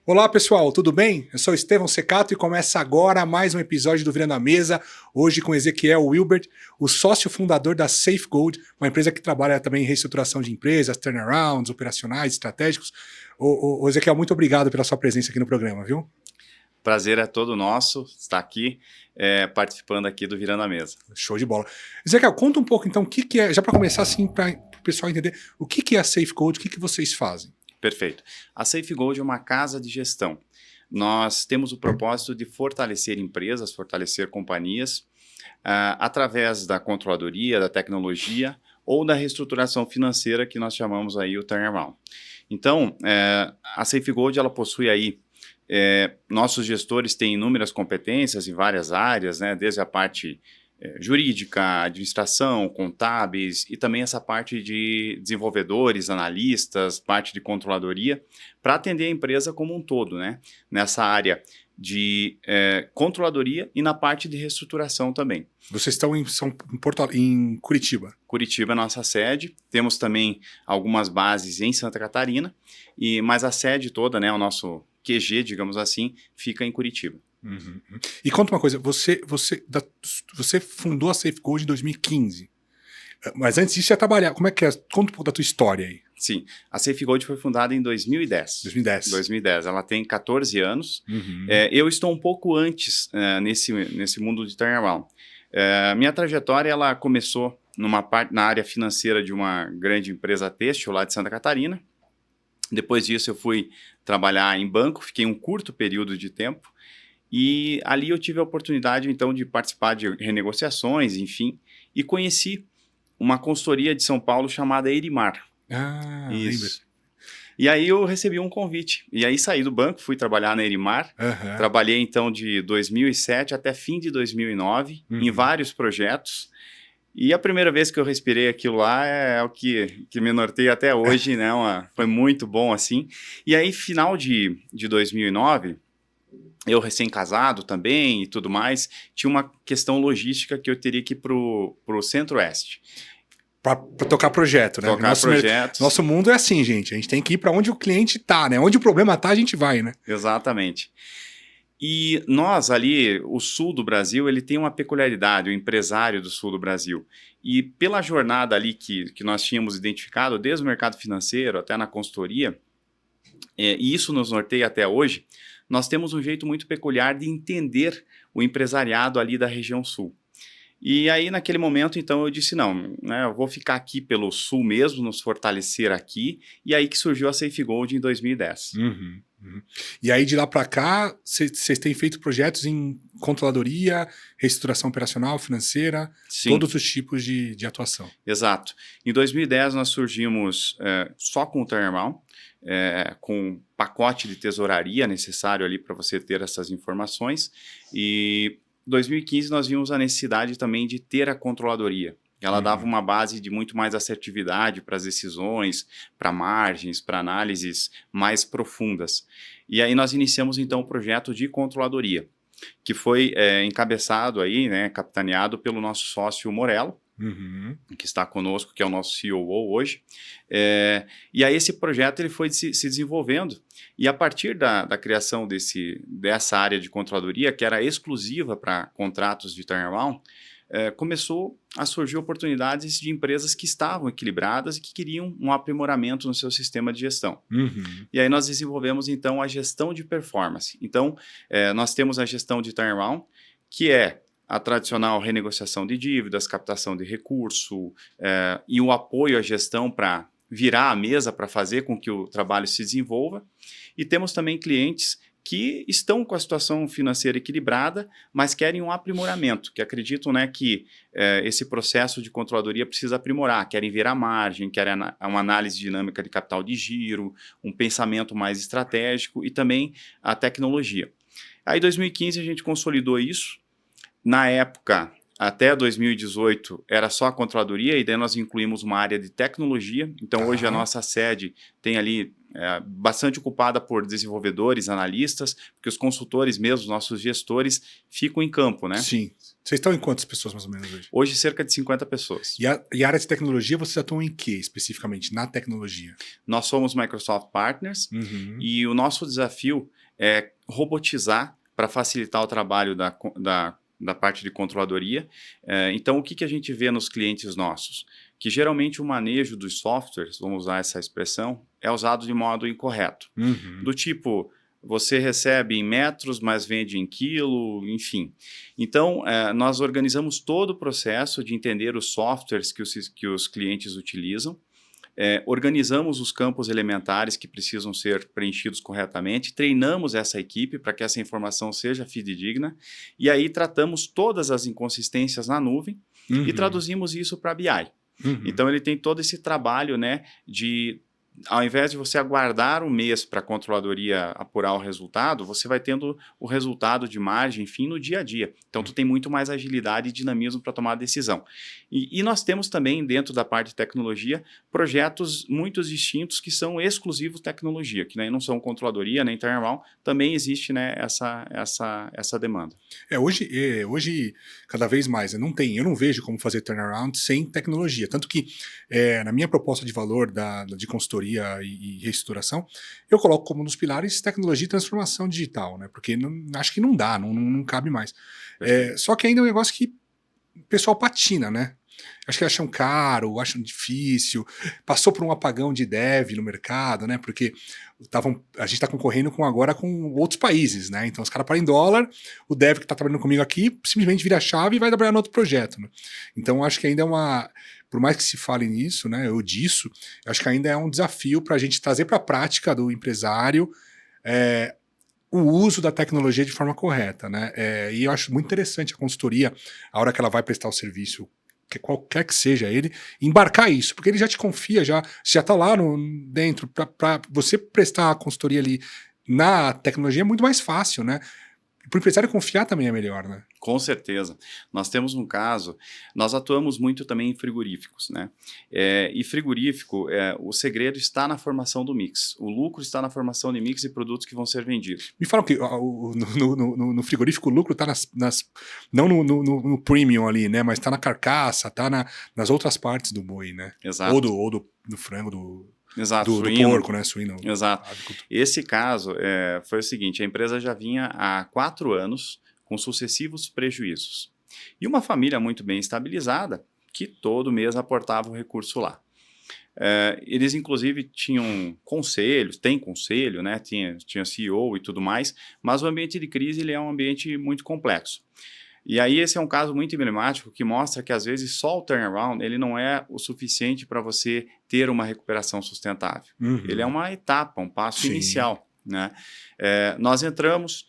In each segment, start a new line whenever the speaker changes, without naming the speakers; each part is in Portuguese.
Olá pessoal, tudo bem? Eu sou Estevão Secato e começa agora mais um episódio do Virando a Mesa, hoje com Ezequiel Wilbert, o sócio fundador da SafeGold, uma empresa que trabalha também em reestruturação de empresas, turnarounds, operacionais, estratégicos. Ô Ezequiel, muito obrigado pela sua presença aqui no programa, viu?
Prazer é todo nosso estar aqui, participando aqui do Virando a Mesa.
Show de bola. Ezequiel, conta um pouco então o que é, já para começar assim, para o pessoal entender, o que é a SafeGold, o que vocês fazem?
Perfeito. A SafeGold é uma casa de gestão. Nós temos o propósito de fortalecer empresas, fortalecer companhias, através da controladoria, da tecnologia ou da reestruturação financeira que nós chamamos aí o turnaround. Então, a SafeGold ela possui aí, nossos gestores têm inúmeras competências em várias áreas, né, desde a parte jurídica, administração, contábeis e também essa parte de desenvolvedores, analistas, parte de controladoria, para atender a empresa como um todo, né? Nessa área de controladoria e na parte de reestruturação também.
Vocês estão em Curitiba?
Curitiba é a nossa sede, temos também algumas bases em Santa Catarina, mas a sede toda, né, o nosso QG, digamos assim, fica em Curitiba.
Uhum. E conta uma coisa, você fundou a SafeGold em 2015, mas antes disso você ia trabalhar, como é que é? Conta um pouco da tua história aí.
Sim, a SafeGold foi fundada em 2010. 2010, ela tem 14 anos.
Uhum.
Eu estou um pouco antes nesse mundo de turnaround. Minha trajetória ela começou na área financeira de uma grande empresa têxtil lá de Santa Catarina. Depois disso eu fui trabalhar em banco, fiquei um curto período de tempo. E ali eu tive a oportunidade, então, de participar de renegociações, enfim, e conheci uma consultoria de São Paulo chamada Erimar.
Ah,
isso. E aí eu recebi um convite. E aí saí do banco, fui trabalhar na Erimar.
Uhum.
Trabalhei, então, de 2007 até fim de 2009, em vários projetos. E a primeira vez que eu respirei aquilo lá é o que me norteia até hoje, né? Foi muito bom, assim. E aí, final de 2009... eu recém-casado também e tudo mais, tinha uma questão logística que eu teria que ir para o Centro-Oeste.
Para tocar projeto, né? Nosso mundo é assim, gente. A gente tem que ir para onde o cliente está, né? Onde o problema está, a gente vai, né?
Exatamente. E nós ali, o sul do Brasil, ele tem uma peculiaridade, o empresário do sul do Brasil. E pela jornada ali que nós tínhamos identificado, desde o mercado financeiro até na consultoria, e isso nos norteia até hoje, nós temos um jeito muito peculiar de entender o empresariado ali da região sul. E aí, naquele momento, então, eu disse, não, né, eu vou ficar aqui pelo sul mesmo, nos fortalecer aqui, e aí que surgiu a SafeGold em 2010.
Uhum. E aí, de lá para cá, vocês têm feito projetos em controladoria, reestruturação operacional, financeira,
Sim.
Todos os tipos de atuação.
Exato. Em 2010, nós surgimos só com o turnaround, com pacote de tesouraria necessário ali para você ter essas informações. E em 2015 nós vimos a necessidade também de ter a controladoria. Ela dava uma base de muito mais assertividade para as decisões, para margens, para análises mais profundas. E aí nós iniciamos então o projeto de controladoria, que foi encabeçado aí, né, capitaneado pelo nosso sócio Morello, que está conosco, que é o nosso COO hoje. E aí esse projeto ele foi se desenvolvendo, e a partir da criação dessa área de controladoria, que era exclusiva para contratos de turnaround, começou a surgir oportunidades de empresas que estavam equilibradas e que queriam um aprimoramento no seu sistema de gestão. E aí nós desenvolvemos então a gestão de performance. Então nós temos a gestão de turnaround, que é a tradicional renegociação de dívidas, captação de recurso e o apoio à gestão para virar a mesa para fazer com que o trabalho se desenvolva. E temos também clientes que estão com a situação financeira equilibrada, mas querem um aprimoramento, que acreditam, né, que esse processo de controladoria precisa aprimorar, querem ver a margem, querem uma análise dinâmica de capital de giro, um pensamento mais estratégico e também a tecnologia. Aí em 2015 a gente consolidou isso. Na época, até 2018 era só a controladoria, e daí nós incluímos uma área de tecnologia. Então hoje a nossa sede tem ali bastante ocupada por desenvolvedores, analistas, porque os consultores mesmo, nossos gestores, ficam em campo, né?
Sim. Vocês estão em quantas pessoas mais ou menos hoje?
Hoje cerca de 50 pessoas.
E a área de tecnologia, vocês atuam em que especificamente, na tecnologia?
Nós somos Microsoft Partners e o nosso desafio é robotizar para facilitar o trabalho da parte de controladoria. Então, o que a gente vê nos clientes nossos? Que geralmente o manejo dos softwares, vamos usar essa expressão, é usado de modo incorreto. Do tipo, você recebe em metros, mas vende em quilo, enfim. Então, nós organizamos todo o processo de entender os softwares que os clientes utilizam, organizamos os campos elementares que precisam ser preenchidos corretamente, treinamos essa equipe para que essa informação seja fidedigna, e aí tratamos todas as inconsistências na nuvem e traduzimos isso para BI. Então ele tem todo esse trabalho, né, de, ao invés de você aguardar um mês para a controladoria apurar o resultado, você vai tendo o resultado de margem, enfim, no dia a dia. Então, tu tem muito mais agilidade e dinamismo para tomar a decisão. E nós temos também, dentro da parte de tecnologia, projetos muito distintos que são exclusivos tecnologia, que nem não são controladoria, nem turnaround, também existe, né, essa demanda.
Hoje, cada vez mais, eu não vejo como fazer turnaround sem tecnologia. Tanto que, na minha proposta de valor de consultoria e reestruturação, eu coloco como um dos pilares tecnologia e transformação digital, né? Porque acho que não dá, não cabe mais. Só que ainda é um negócio que o pessoal patina, né? Acho que acham caro, acham difícil, passou por um apagão de dev no mercado, né? Porque a gente está concorrendo agora com outros países, né? Então os caras param em dólar, o dev que está trabalhando comigo aqui simplesmente vira a chave e vai trabalhar no outro projeto, né? Então acho que ainda é por mais que se fale nisso, né? Eu acho que ainda é um desafio para a gente trazer para a prática do empresário o uso da tecnologia de forma correta, né? E eu acho muito interessante a consultoria, a hora que ela vai prestar o serviço, qualquer que seja ele, embarcar isso, porque ele já te confia, já está lá dentro, para você prestar a consultoria ali na tecnologia é muito mais fácil, né? Para o empresário confiar também é melhor, né?
Com certeza. Nós temos um caso, nós atuamos muito também em frigoríficos, né? E frigorífico, o segredo está na formação do mix. O lucro está na formação de mix e produtos que vão ser vendidos.
Me falam que no frigorífico o lucro está não no premium ali, né? Mas está na carcaça, está nas outras partes do boi, né?
Exato.
Ou do frango,
Exato,
do porco, né? Suíno.
Exato. Esse caso foi o seguinte, a empresa já vinha há 4 anos com sucessivos prejuízos. E uma família muito bem estabilizada, que todo mês aportava o recurso lá. Eles, inclusive, tinham conselhos, tem conselho, né? Tinha CEO e tudo mais, mas o ambiente de crise ele é um ambiente muito complexo. E aí esse é um caso muito emblemático que mostra que, às vezes, só o turnaround ele não é o suficiente para você ter uma recuperação sustentável. Ele é uma etapa, um passo inicial, né? Nós entramos,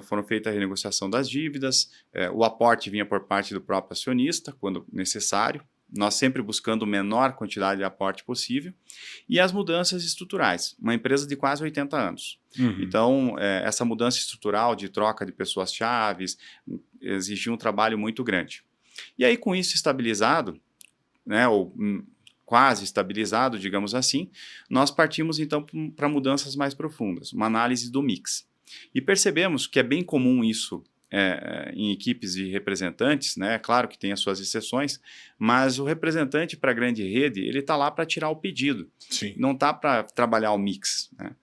foram feitas a renegociação das dívidas, o aporte vinha por parte do próprio acionista, quando necessário, nós sempre buscando a menor quantidade de aporte possível, e as mudanças estruturais. Uma empresa de quase 80 anos. Então, essa mudança estrutural de troca de pessoas-chave exigia um trabalho muito grande. E aí, com isso estabilizado, né, ou quase estabilizado, digamos assim, nós partimos então para mudanças mais profundas, uma análise do mix. E percebemos que é bem comum isso em equipes de representantes, né? Claro que tem as suas exceções, mas o representante para a grande rede, ele está lá para tirar o pedido, não está para trabalhar o mix, né?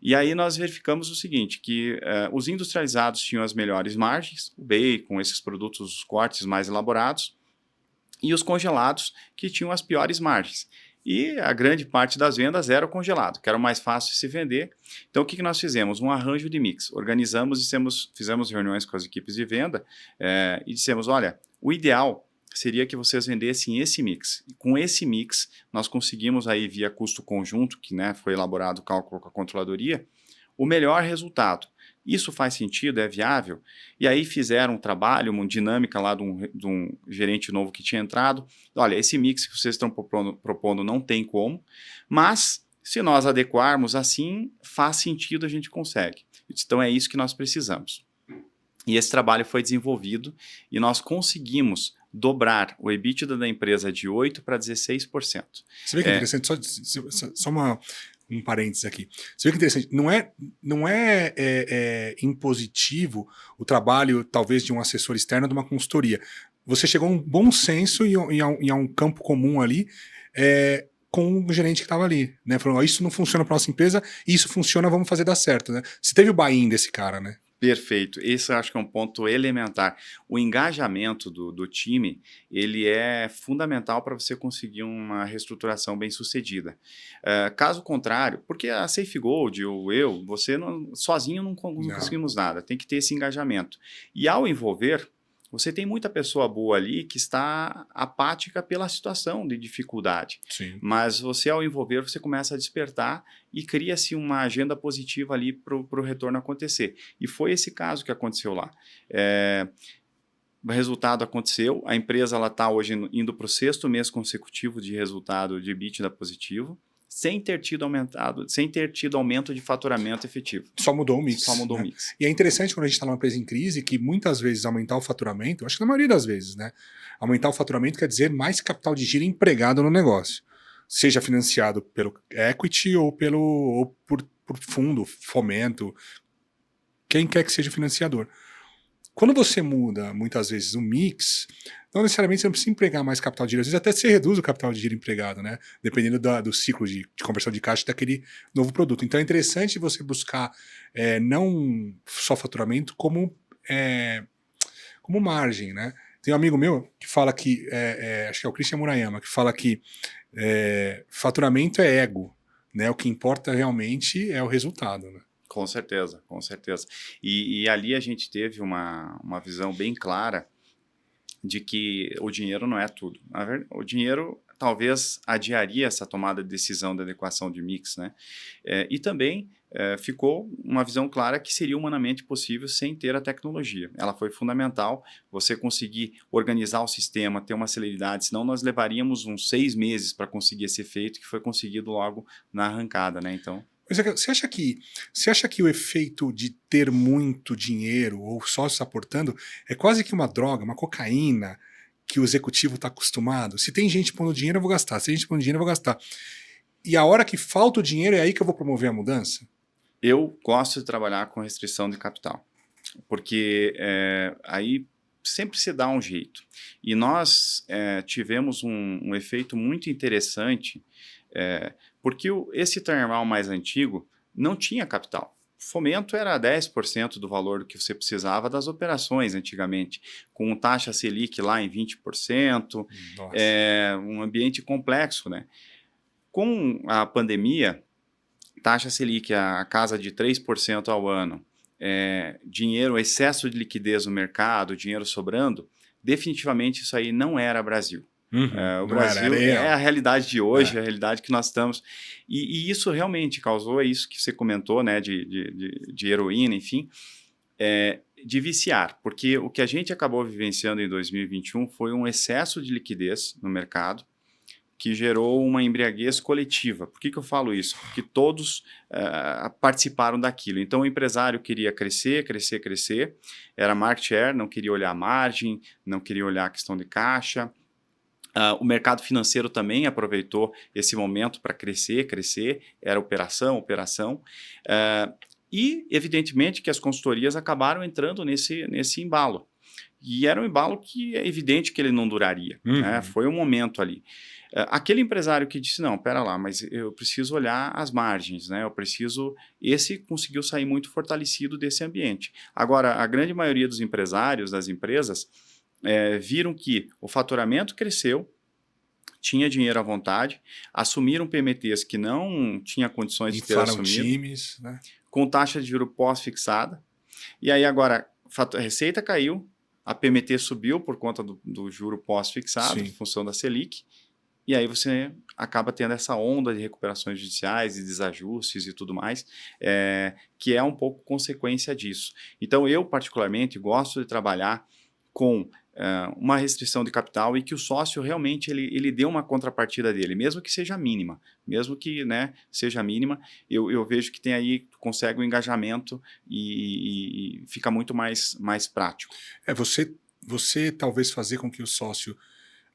E aí nós verificamos o seguinte, que os industrializados tinham as melhores margens, o bacon, esses produtos, os cortes mais elaborados, e os congelados que tinham as piores margens. E a grande parte das vendas era o congelado, que era o mais fácil de se vender. Então, o que nós fizemos? Um arranjo de mix. Organizamos e fizemos reuniões com as equipes de venda e dissemos, olha, o ideal seria que vocês vendessem esse mix. E com esse mix, nós conseguimos aí, via custo conjunto, que foi elaborado o cálculo com a controladoria, o melhor resultado. Isso faz sentido? É viável? E aí fizeram um trabalho, uma dinâmica lá de um gerente novo que tinha entrado. Olha, esse mix que vocês estão propondo não tem como, mas se nós adequarmos assim, faz sentido, a gente consegue. Então é isso que nós precisamos. E esse trabalho foi desenvolvido e nós conseguimos dobrar o EBITDA da empresa de 8% para 16%.
Você vê que é interessante, só um parênteses aqui. Você vê que é interessante, não é impositivo o trabalho, talvez, de um assessor externo, de uma consultoria. Você chegou a um bom senso e a um campo comum ali, com o gerente que estava ali, né? Falou, isso não funciona para nossa empresa, isso funciona, vamos fazer dar certo, né? Você teve o buy-in desse cara, né?
Perfeito. Esse eu acho que é um ponto elementar. O engajamento do time, ele é fundamental para você conseguir uma reestruturação bem sucedida. Caso contrário, porque a SafeGold ou você sozinho não conseguimos nada, tem que ter esse engajamento. E ao envolver, você tem muita pessoa boa ali que está apática pela situação de dificuldade.
Sim.
Mas você, ao envolver, você começa a despertar e cria-se uma agenda positiva ali para o retorno acontecer. E foi esse caso que aconteceu lá. O resultado aconteceu, a empresa está hoje indo para o 6º mês consecutivo de resultado de EBITDA positivo, sem ter tido aumento de faturamento efetivo.
Só mudou o mix.
Só mudou o mix.
E é interessante quando a gente está numa empresa em crise que muitas vezes aumentar o faturamento, acho que na maioria das vezes, né? Aumentar o faturamento quer dizer mais capital de giro empregado no negócio. Seja financiado pelo equity ou por fundo, fomento, quem quer que seja o financiador. Quando você muda, muitas vezes, o mix, não necessariamente você não precisa empregar mais capital de giro. Às vezes até você reduz o capital de giro empregado, né? Dependendo do ciclo de conversão de caixa daquele novo produto. Então é interessante você buscar não só faturamento, como margem, né? Tem um amigo meu que fala que, acho que é o Christian Murayama, que fala que faturamento é ego, né? O que importa realmente é o resultado, né?
Com certeza, com certeza. E ali a gente teve uma visão bem clara de que o dinheiro não é tudo. O dinheiro talvez adiaria essa tomada de decisão da adequação de mix, né? E também ficou uma visão clara que seria humanamente possível sem ter a tecnologia. Ela foi fundamental, você conseguir organizar o sistema, ter uma celeridade, senão nós levaríamos uns 6 meses para conseguir esse efeito que foi conseguido logo na arrancada, né? Então...
Você acha que o efeito de ter muito dinheiro ou sócios aportando é quase que uma droga, uma cocaína que o executivo está acostumado? Se tem gente pondo dinheiro, eu vou gastar. Se tem gente pondo dinheiro, eu vou gastar. E a hora que falta o dinheiro, é aí que eu vou promover a mudança?
Eu gosto de trabalhar com restrição de capital, porque aí sempre se dá um jeito. E nós tivemos um efeito muito interessante, porque esse terminal mais antigo não tinha capital. Fomento era 10% do valor que você precisava das operações antigamente, com taxa Selic lá em 20%, um ambiente complexo, né? Com a pandemia, taxa Selic a casa de 3% ao ano, dinheiro, excesso de liquidez no mercado, dinheiro sobrando, definitivamente isso aí não era Brasil. O Brasil é a realidade de hoje, a realidade que nós estamos. E isso realmente causou isso que você comentou, né, de heroína, enfim, de viciar. Porque o que a gente acabou vivenciando em 2021 foi um excesso de liquidez no mercado que gerou uma embriaguez coletiva. Por que eu falo isso? Porque todos participaram daquilo. Então o empresário queria crescer, era market share, não queria olhar a margem, não queria olhar a questão de caixa. O mercado financeiro também aproveitou esse momento para crescer, era operação. E, evidentemente, que as consultorias acabaram entrando nesse embalo. E era um embalo que é evidente que ele não duraria. Né? Foi um momento ali. Aquele empresário que disse, não, pera lá, mas eu preciso olhar as margens, né? Esse conseguiu sair muito fortalecido desse ambiente. Agora, a grande maioria dos empresários, das empresas, viram que o faturamento cresceu, tinha dinheiro à vontade, assumiram PMTs que não tinha condições de ter assumido,
times, né?
Com taxa de juros pós-fixada, e aí agora a receita caiu, a PMT subiu por conta do juro pós-fixado, em função da Selic, e aí você acaba tendo essa onda de recuperações judiciais e desajustes e tudo mais, que é um pouco consequência disso. Então eu, particularmente, gosto de trabalhar com uma restrição de capital e que o sócio realmente ele dê uma contrapartida dele, mesmo que seja mínima, mesmo que, né, seja mínima, eu vejo que tem aí, consegue um engajamento e fica muito mais prático.
Você talvez fazer com que o sócio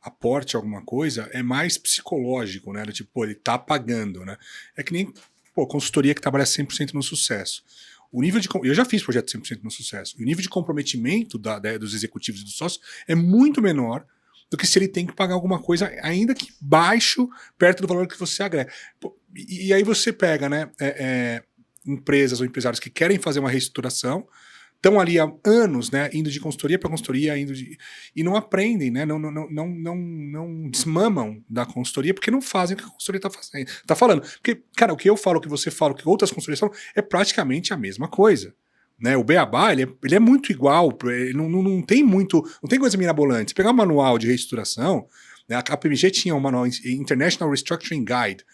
aporte alguma coisa é mais psicológico, né? Tipo, pô, ele tá pagando, né? É que nem, pô, consultoria que trabalha 100% no sucesso. O nível de, eu já fiz projeto 100% no sucesso. E o nível de comprometimento dos executivos e dos sócios é muito menor do que se ele tem que pagar alguma coisa, ainda que baixo, perto do valor que você agrega. Pô, e aí você pega, né, empresas ou empresários que querem fazer uma reestruturação, estão ali há anos, né, indo de consultoria para consultoria, e não aprendem, né, não desmamam da consultoria porque não fazem o que a consultoria está falando. Porque, cara, o que eu falo, o que você fala, o que outras consultorias falam, é praticamente a mesma coisa. Né, o Beabá, ele é muito igual, ele não tem coisa mirabolante. Se pegar um manual de reestruturação, né, a KPMG tinha um manual International Restructuring Guide.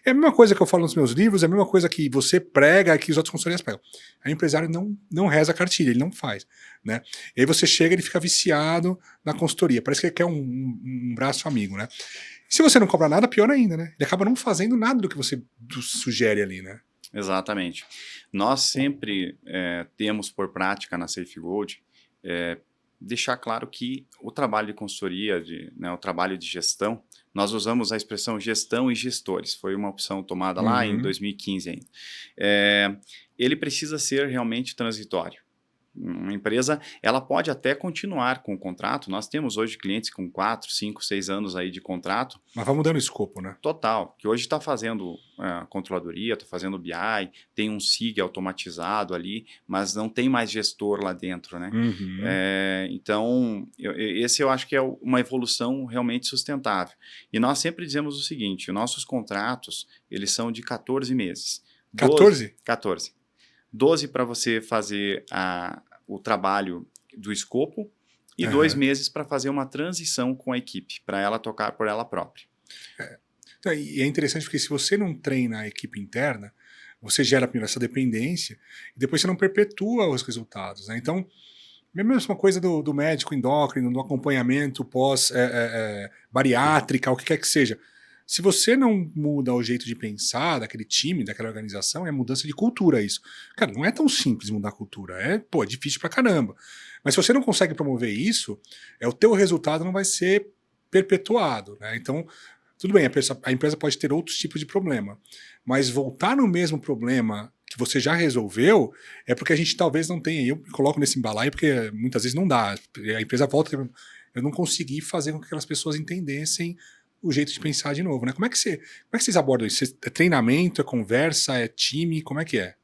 É a mesma coisa que eu falo nos meus livros, é a mesma coisa que você prega, que os outros consultorias pregam. Aí o empresário não reza a cartilha, ele não faz. Né? E aí você chega e ele fica viciado na consultoria, parece que ele quer um braço amigo. Né? E se você não cobra nada, pior ainda, né? Ele acaba não fazendo nada do que você sugere ali, né?
Exatamente. Nós sempre temos por prática na SafeGold deixar claro que o trabalho de consultoria, o trabalho de gestão, nós usamos a expressão gestão e gestores, foi uma opção tomada lá em 2015 ainda. Ele precisa ser realmente transitório. Uma empresa, ela pode até continuar com o contrato, nós temos hoje clientes com 4, 5, 6 anos aí de contrato.
Mas vai mudando o escopo, né?
Total, que hoje está fazendo controladoria, está fazendo BI, tem um SIG automatizado ali, mas não tem mais gestor lá dentro, né? Então, esse eu acho que é uma evolução realmente sustentável. E nós sempre dizemos o seguinte, os nossos contratos, eles são de 14 meses.
14?
14. 12 para você fazer o trabalho do escopo e 2 meses para fazer uma transição com a equipe, para ela tocar por ela própria.
E é interessante porque se você não treina a equipe interna, você gera primeiro essa dependência e depois você não perpetua os resultados. Né? Então, a mesma coisa do médico endócrino, do acompanhamento pós-bariátrica, o que quer que seja. Se você não muda o jeito de pensar daquele time, daquela organização, é mudança de cultura isso. Cara, não é tão simples mudar a cultura. É difícil pra caramba. Mas se você não consegue promover isso, o teu resultado não vai ser perpetuado. Né? Então, tudo bem, a empresa pode ter outros tipos de problema. Mas voltar no mesmo problema que você já resolveu é porque a gente talvez não tenha. Eu me coloco nesse balaio porque muitas vezes não dá. A empresa volta. Eu não consegui fazer com que aquelas pessoas entendessem o jeito de pensar de novo, né? Como é que vocês abordam isso? É treinamento, é conversa, é time? Como é que é?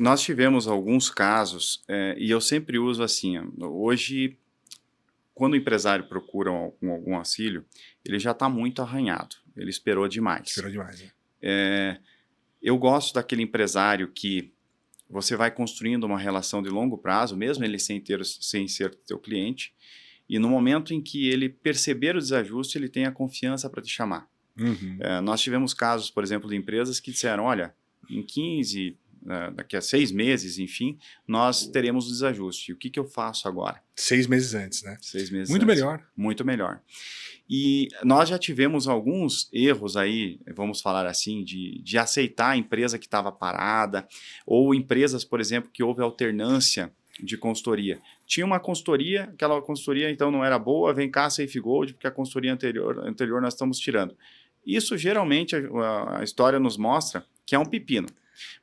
Nós tivemos alguns casos, e eu sempre uso assim, hoje, quando o empresário procura algum auxílio, ele já está muito arranhado, ele esperou demais.
Esperou demais, né?
Eu gosto daquele empresário que você vai construindo uma relação de longo prazo, mesmo ele sem ser teu cliente, e no momento em que ele perceber o desajuste, ele tem a confiança para te chamar. Nós tivemos casos, por exemplo, de empresas que disseram, olha, em 15, daqui a 6 meses, enfim, nós teremos o desajuste. O que eu faço agora?
6 meses antes, né?
6 meses
muito
antes.
Melhor.
Muito melhor. E nós já tivemos alguns erros aí, vamos falar assim, de aceitar a empresa que estava parada, ou empresas, por exemplo, que houve alternância de consultoria. Tinha uma consultoria, aquela consultoria então não era boa, vem cá SafeGold, porque a consultoria anterior nós estamos tirando. Isso geralmente a história nos mostra que é um pepino.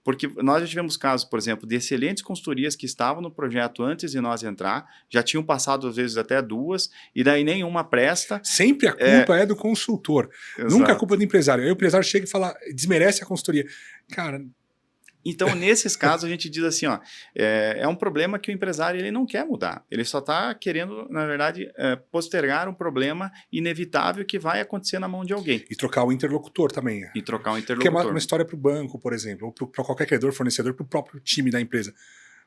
Porque nós já tivemos casos, por exemplo, de excelentes consultorias que estavam no projeto antes de nós entrar, já tinham passado às vezes até 2, e daí nenhuma presta.
Sempre a culpa é do consultor,
Exato.
Nunca a culpa do empresário. Aí o empresário chega e fala, desmerece a consultoria. Cara...
Então, nesses casos, a gente diz assim, ó, é um problema que o empresário ele não quer mudar. Ele só está querendo, na verdade, postergar um problema inevitável que vai acontecer na mão de alguém.
E trocar o interlocutor também.
E trocar o interlocutor.
Porque é uma história para o banco, por exemplo, ou para qualquer credor, fornecedor, para o próprio time da empresa.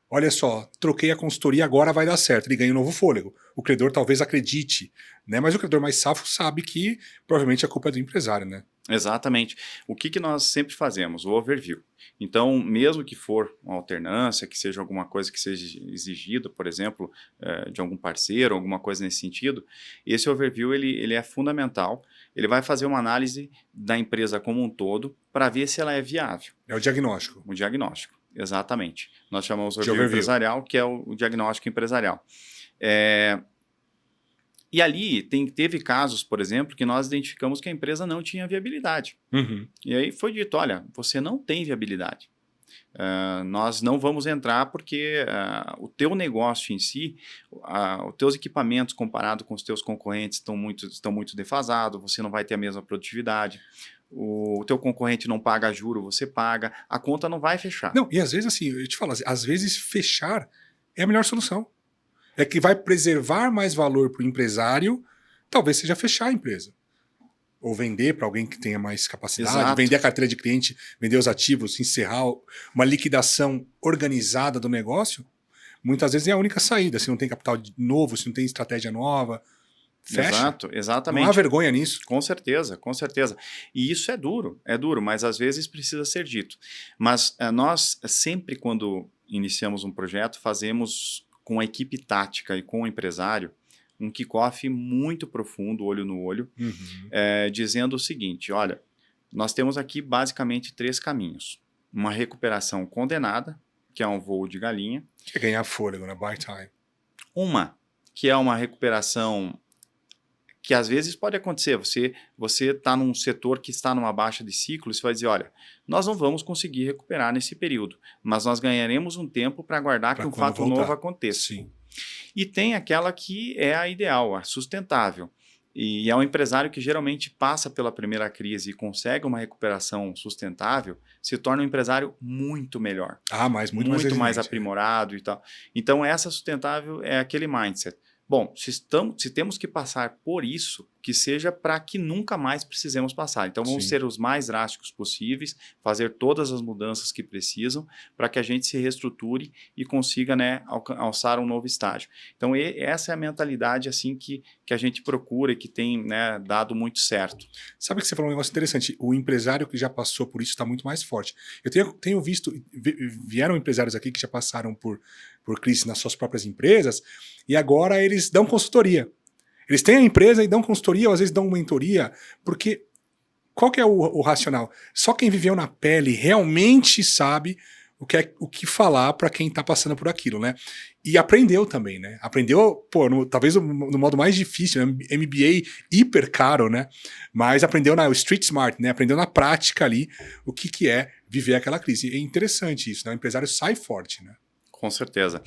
Olha só, troquei a consultoria, agora vai dar certo. Ele ganha um novo fôlego. O credor talvez acredite, né? Mas o credor mais safo sabe que provavelmente a culpa é do empresário, né?
Exatamente. O que nós sempre fazemos? O overview. Então, mesmo que for uma alternância, que seja alguma coisa que seja exigida, por exemplo, de algum parceiro, alguma coisa nesse sentido, esse overview ele é fundamental. Ele vai fazer uma análise da empresa como um todo para ver se ela é viável.
É o diagnóstico.
O diagnóstico, exatamente. Nós chamamos de
overview
empresarial, que é o diagnóstico empresarial. E ali teve casos, por exemplo, que nós identificamos que a empresa não tinha viabilidade.
Uhum.
E aí foi dito, olha, você não tem viabilidade. Nós não vamos entrar porque o teu negócio em si, os teus equipamentos comparado com os teus concorrentes estão muito defasados, você não vai ter a mesma produtividade. O teu concorrente não paga juro, você paga, a conta não vai fechar.
Não, e às vezes assim, eu te falo, às vezes fechar é a melhor solução. É que vai preservar mais valor para o empresário, talvez seja fechar a empresa. Ou vender para alguém que tenha mais capacidade,
Exato.
vender a carteira de cliente, vender os ativos, encerrar uma liquidação organizada do negócio, muitas vezes é a única saída. Se não tem capital novo, se não tem estratégia nova, fecha.
Exato, exatamente.
Não há vergonha nisso.
Com certeza, com certeza. E isso é duro, mas às vezes precisa ser dito. Mas nós sempre, quando iniciamos um projeto, fazemos com a equipe tática e com o empresário um kickoff muito profundo, olho no olho, dizendo o seguinte, olha, nós temos aqui basicamente 3 caminhos. Uma recuperação condenada, que é um voo de galinha.
Que é ganhar fôlego, né? Buy time.
Uma, que é uma recuperação que às vezes pode acontecer. Você está num setor que está numa baixa de ciclo, você vai dizer, olha, nós não vamos conseguir recuperar nesse período, mas nós ganharemos um tempo para aguardar que um fato novo aconteça.
Sim.
E tem aquela que é a ideal, a sustentável. E é um empresário que geralmente passa pela primeira crise e consegue uma recuperação sustentável, se torna um empresário muito melhor.
Mas muito
mais aprimorado e tal. Então, essa sustentável é aquele mindset. Bom, se temos que passar por isso, que seja para que nunca mais precisemos passar. Então, vamos ser os mais drásticos possíveis, fazer todas as mudanças que precisam para que a gente se reestruture e consiga, né, alçar um novo estágio. Então, essa é a mentalidade assim que a gente procura e que tem, né, dado muito certo.
Sabe que você falou um negócio interessante? O empresário que já passou por isso está muito mais forte. Eu tenho visto, vieram empresários aqui que já passaram por crise nas suas próprias empresas e agora eles dão consultoria. Eles têm a empresa e dão consultoria, ou às vezes dão mentoria, porque qual que é o racional? Só quem viveu na pele realmente sabe o que falar para quem está passando por aquilo, né? E aprendeu também, né? Aprendeu, talvez no modo mais difícil, né? MBA hiper caro, né? Mas aprendeu na Street Smart, né? Aprendeu na prática ali o que é viver aquela crise. É interessante isso, né? O empresário sai forte, né?
Com certeza.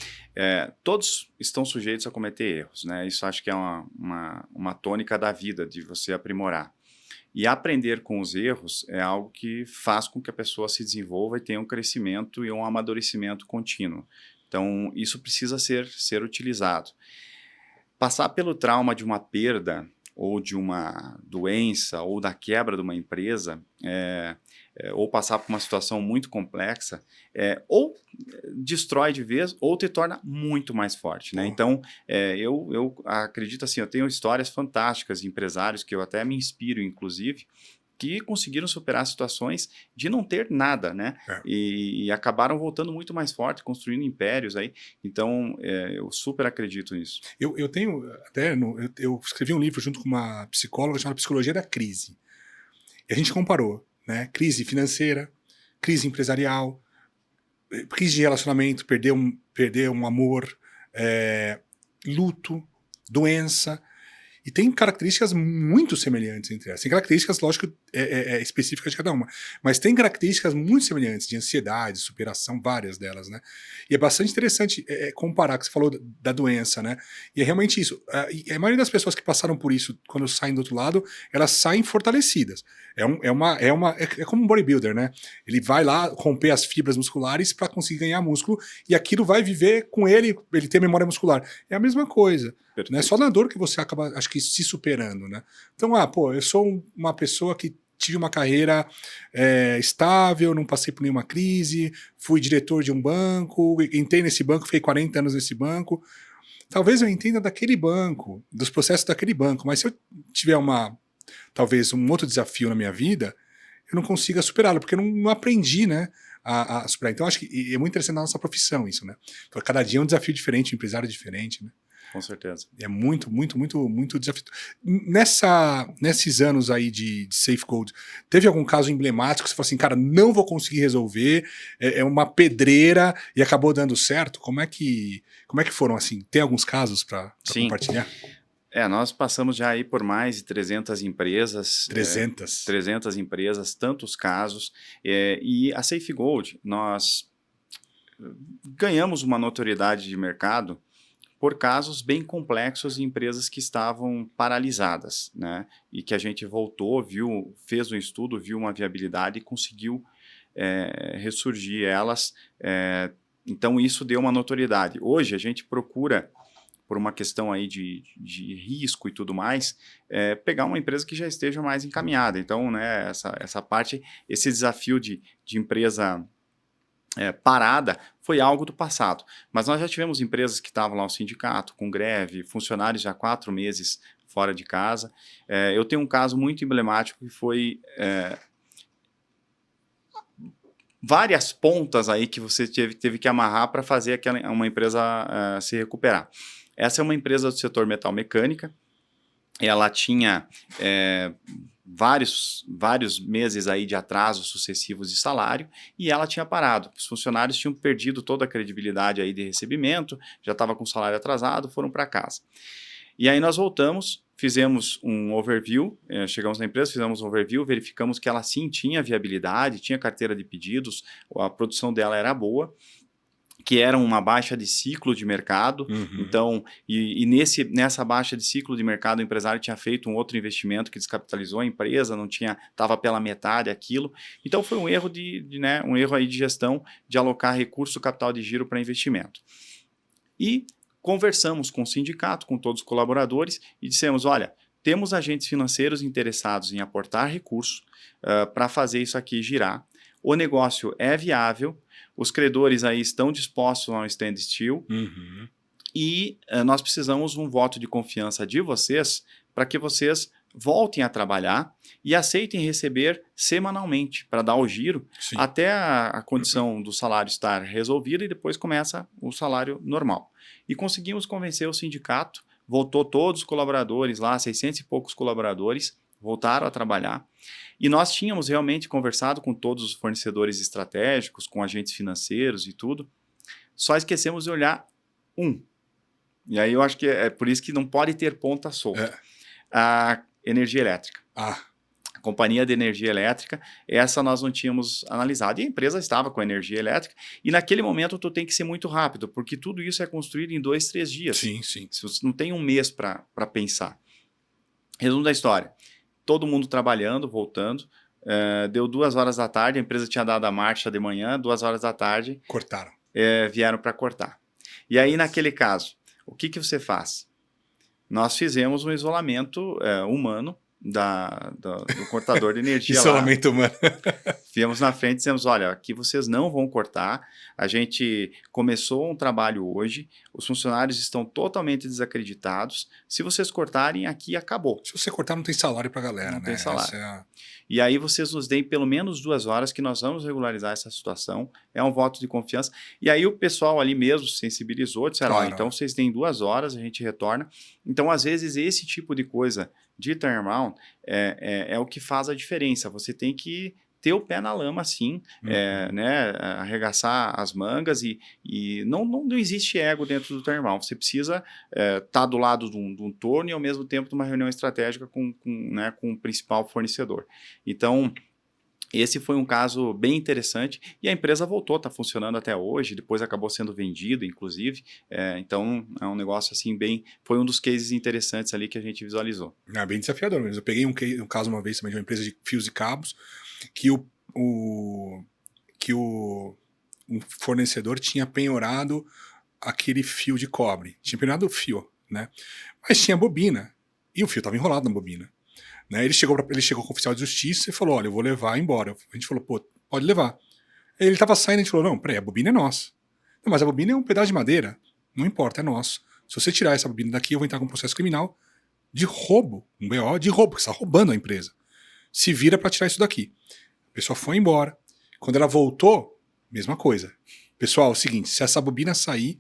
Todos estão sujeitos a cometer erros, né? Isso acho que é uma tônica da vida, de você aprimorar. E aprender com os erros é algo que faz com que a pessoa se desenvolva e tenha um crescimento e um amadurecimento contínuo. Então, isso precisa ser utilizado. Passar pelo trauma de uma perda, ou de uma doença, ou da quebra de uma empresa, ou passar por uma situação muito complexa, ou destrói de vez, ou te torna muito mais forte, né? Então, eu acredito assim, eu tenho histórias fantásticas de empresários que eu até me inspiro, inclusive, que conseguiram superar situações de não ter nada, né? E acabaram voltando muito mais forte, construindo impérios aí. Então, eu super acredito nisso.
Eu tenho até, eu escrevi um livro junto com uma psicóloga chamada Psicologia da Crise. E a gente comparou, né? Crise financeira, crise empresarial, crise de relacionamento, perder um amor, luto, doença. E tem características muito semelhantes entre elas. Tem características, lógico, específicas de cada uma. Mas tem características muito semelhantes de ansiedade, superação, várias delas, né? E é bastante interessante comparar, que você falou da doença, né? E é realmente isso. E a maioria das pessoas que passaram por isso, quando saem do outro lado, elas saem fortalecidas. É como um bodybuilder, né? Ele vai lá romper as fibras musculares para conseguir ganhar músculo e aquilo vai viver com ele tem memória muscular. É a mesma coisa. Não é só na dor que você acaba, acho que, se superando, né? Então, eu sou uma pessoa que tive uma carreira estável, não passei por nenhuma crise, fui diretor de um banco, entrei nesse banco, fiquei 40 anos nesse banco. Talvez eu entenda daquele banco, dos processos daquele banco, mas se eu tiver uma talvez um outro desafio na minha vida, eu não consiga superá-lo, porque eu não aprendi, né, a superar. Então, acho que é muito interessante na nossa profissão isso, né? Então, cada dia é um desafio diferente, um empresário diferente, né?
Com certeza.
É muito, muito, muito, muito desafio. Nesses anos aí de SafeCode, teve algum caso emblemático que você falou assim, cara, não vou conseguir resolver, é uma pedreira e acabou dando certo? Como é que foram assim? Tem alguns casos para compartilhar?
Nós passamos já aí por mais de 300 empresas.
300?
300 empresas, tantos casos. E a SafeGold, nós ganhamos uma notoriedade de mercado por casos bem complexos em empresas que estavam paralisadas, né? E que a gente voltou, fez um estudo, viu uma viabilidade e conseguiu ressurgir elas. Então, isso deu uma notoriedade. Hoje, a gente procura, por uma questão aí de risco e tudo mais, pegar uma empresa que já esteja mais encaminhada. Então, né, essa parte, esse desafio de empresa parada foi algo do passado. Mas nós já tivemos empresas que estavam lá no sindicato, com greve, funcionários já há 4 meses fora de casa. Eu tenho um caso muito emblemático que foi várias pontas aí que você teve que amarrar para fazer uma empresa se recuperar. Essa é uma empresa do setor metal mecânica. Ela tinha vários meses aí de atrasos sucessivos de salário e ela tinha parado. Os funcionários tinham perdido toda a credibilidade aí de recebimento, já estava com o salário atrasado, foram para casa. E aí nós voltamos, fizemos um overview, chegamos na empresa, fizemos um overview, verificamos que ela sim tinha viabilidade, tinha carteira de pedidos, a produção dela era boa, que era uma baixa de ciclo de mercado. Então, nessa baixa de ciclo de mercado, o empresário tinha feito um outro investimento que descapitalizou a empresa, estava pela metade aquilo. Então, foi um erro um erro aí de gestão de alocar recurso capital de giro para investimento. E conversamos com o sindicato, com todos os colaboradores e dissemos, olha, temos agentes financeiros interessados em aportar recursos para fazer isso aqui girar. O negócio é viável, os credores aí estão dispostos a um standstill e nós precisamos um voto de confiança de vocês para que vocês voltem a trabalhar e aceitem receber semanalmente para dar o giro até a condição do salário estar resolvida e depois começa o salário normal. E conseguimos convencer o sindicato, voltou todos os colaboradores lá, 600 e poucos colaboradores, voltaram a trabalhar. E nós tínhamos realmente conversado com todos os fornecedores estratégicos, com agentes financeiros e tudo, só esquecemos de olhar um. E aí eu acho que é por isso que não pode ter ponta solta. A energia elétrica. A companhia de energia elétrica, essa nós não tínhamos analisado. E a empresa estava com energia elétrica, e naquele momento tu tem que ser muito rápido, porque tudo isso é construído em 2, 3 dias.
Sim.
Se você não tem um mês para pensar. Resumo da história. Todo mundo trabalhando, voltando. Deu 2 horas da tarde, a empresa tinha dado a marcha de manhã, 2 horas da tarde.
Cortaram.
Vieram para cortar. E aí, naquele caso, o que você faz? Nós fizemos um isolamento humano do cortador de energia.
Isolamento humano.
Viemos na frente e dissemos, olha, aqui vocês não vão cortar, a gente começou um trabalho hoje, os funcionários estão totalmente desacreditados, se vocês cortarem, aqui acabou.
Se você cortar, não tem salário para a galera, né?
Não tem salário. E aí vocês nos deem pelo menos 2 horas que nós vamos regularizar essa situação, é um voto de confiança. E aí o pessoal ali mesmo se sensibilizou, disseram, claro. Então vocês têm 2 horas, a gente retorna. Então, às vezes, esse tipo de coisa de turnaround é o que faz a diferença. Você tem que ter o pé na lama, sim, arregaçar as mangas e não existe ego dentro do turnaround. Você precisa estar do lado de um torno e, ao mesmo tempo, de uma reunião estratégica com o principal fornecedor. Então, esse foi um caso bem interessante e a empresa voltou, está funcionando até hoje, depois acabou sendo vendido, inclusive. Então, é um negócio assim foi um dos cases interessantes ali que a gente visualizou.
Bem desafiador mesmo. Eu peguei um caso uma vez também de uma empresa de fios e cabos que um fornecedor tinha penhorado aquele fio de cobre. Tinha penhorado o fio, né? Mas tinha bobina e o fio estava enrolado na bobina. Né? Ele chegou com o oficial de justiça e falou, olha, eu vou levar embora. A gente falou, pô, pode levar. Ele estava saindo e a gente falou, não, peraí, a bobina é nossa. Não, mas a bobina é um pedaço de madeira. Não importa, é nosso. Se você tirar essa bobina daqui, eu vou entrar com um processo criminal de roubo, um BO de roubo, você está roubando a empresa. Se vira para tirar isso daqui. A pessoa foi embora. Quando ela voltou, mesma coisa. Pessoal, é o seguinte, se essa bobina sair,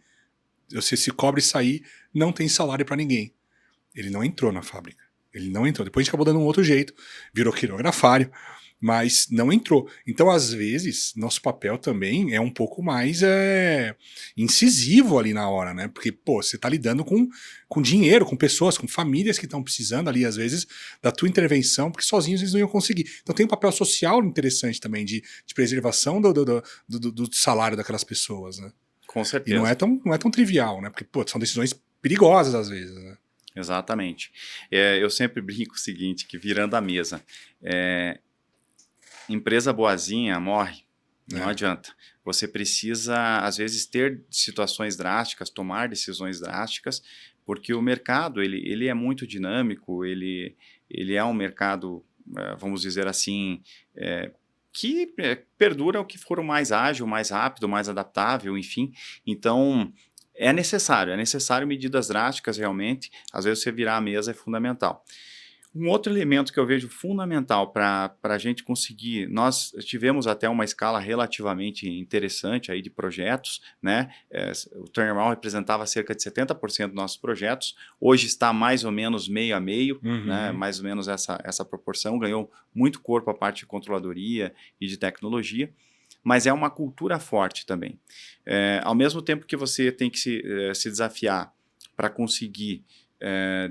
se esse cobre sair, não tem salário para ninguém. Ele não entrou na fábrica. Ele não entrou. Depois a gente acabou dando um outro jeito, virou quirografário, mas não entrou. Então, às vezes, nosso papel também é um pouco mais incisivo ali na hora, né? Porque, pô, você tá lidando com dinheiro, com pessoas, com famílias que estão precisando ali, às vezes, da tua intervenção, porque sozinhos eles não iam conseguir. Então tem um papel social interessante também de preservação do salário daquelas pessoas, né?
Com
E
certeza.
não é tão trivial, né? Porque, pô, são decisões perigosas às vezes, né?
Exatamente. Eu sempre brinco o seguinte, que virando a mesa, empresa boazinha morre, não adianta. Você precisa, às vezes, ter situações drásticas, tomar decisões drásticas, porque o mercado ele é muito dinâmico, ele é um mercado, vamos dizer assim, que perdura o que for o mais ágil, mais rápido, mais adaptável, enfim. Então, é necessário medidas drásticas realmente. Às vezes você virar a mesa é fundamental. Um outro elemento que eu vejo fundamental para a gente conseguir, nós tivemos até uma escala relativamente interessante aí de projetos, né? O turnaround representava cerca de 70% dos nossos projetos, hoje está mais ou menos meio a meio, né? Mais ou menos essa proporção, ganhou muito corpo a parte de controladoria e de tecnologia, mas é uma cultura forte também. Ao mesmo tempo que você tem que se desafiar para conseguir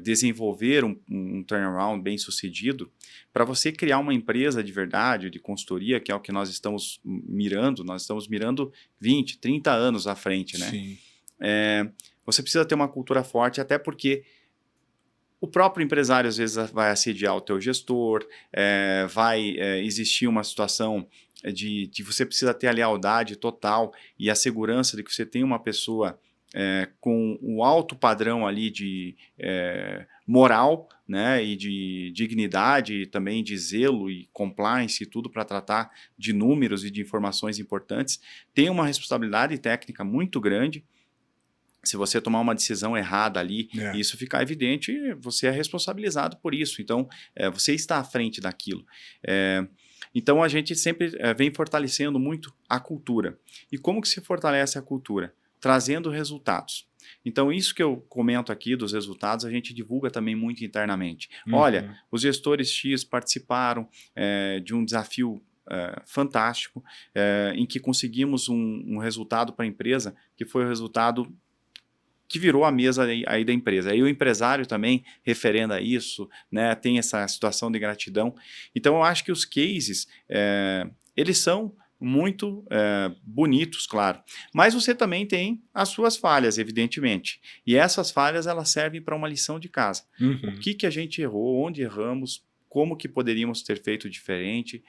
desenvolver um turnaround bem sucedido, para você criar uma empresa de verdade, de consultoria, que é o que nós estamos mirando 20, 30 anos à frente, né?
Sim.
Você precisa ter uma cultura forte, até porque o próprio empresário às vezes vai assediar o teu gestor, vai existir uma situação de você precisa ter a lealdade total e a segurança de que você tem uma pessoa com um alto padrão ali de moral, né, e de dignidade, e também de zelo e compliance e tudo para tratar de números e de informações importantes, tem uma responsabilidade técnica muito grande. Se você tomar uma decisão errada ali e isso ficar evidente, você é responsabilizado por isso. Então, você está à frente daquilo. Então, a gente sempre vem fortalecendo muito a cultura. E como que se fortalece a cultura? Trazendo resultados. Então, isso que eu comento aqui dos resultados, a gente divulga também muito internamente. Olha, os gestores X participaram de um desafio fantástico, em que conseguimos um resultado para a empresa, que foi o resultado que virou a mesa aí da empresa. Aí o empresário também referenda isso, né, tem essa situação de gratidão. Então, eu acho que os cases, eles são muito bonitos, claro. Mas você também tem as suas falhas, evidentemente. E essas falhas, elas servem para uma lição de casa. O que a gente errou, onde erramos, como que poderíamos ter feito diferente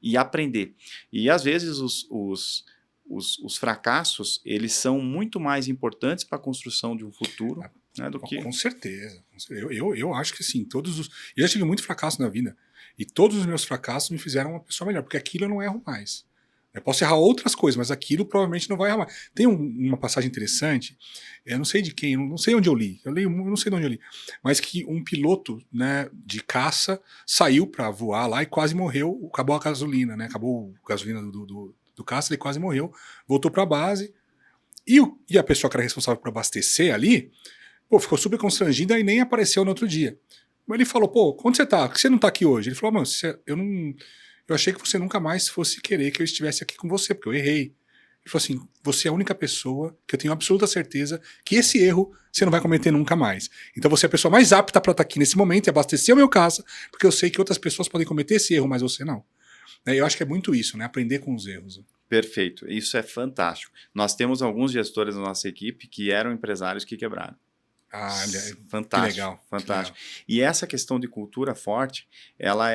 e aprender. E, às vezes, os fracassos, eles são muito mais importantes para a construção de um futuro, né, do que...
Com certeza. Eu acho que sim, eu já tive muito fracasso na vida, e todos os meus fracassos me fizeram uma pessoa melhor, porque aquilo eu não erro mais. Eu posso errar outras coisas, mas aquilo provavelmente não vai errar mais. Tem uma passagem interessante, eu não sei de quem, não sei onde eu li, eu não sei de onde eu li, mas que um piloto, né, de caça saiu para voar lá e quase morreu, acabou a gasolina, né, acabou a gasolina do caça, ele quase morreu, voltou para a base, e a pessoa que era responsável por abastecer ali, pô, ficou super constrangida e nem apareceu no outro dia. Mas ele falou, pô, onde você tá? Por que você não tá aqui hoje? Ele falou, mano, eu achei que você nunca mais fosse querer que eu estivesse aqui com você, porque eu errei. Ele falou assim, você é a única pessoa que eu tenho absoluta certeza que esse erro você não vai cometer nunca mais. Então você é a pessoa mais apta para estar aqui nesse momento e abastecer o meu caça, porque eu sei que outras pessoas podem cometer esse erro, mas você não. Eu acho que é muito isso, né? Aprender com os erros.
Perfeito, isso é fantástico. Nós temos alguns gestores da nossa equipe que eram empresários que quebraram. Fantástico,
que legal,
fantástico.
Que legal.
E essa questão de cultura forte, ela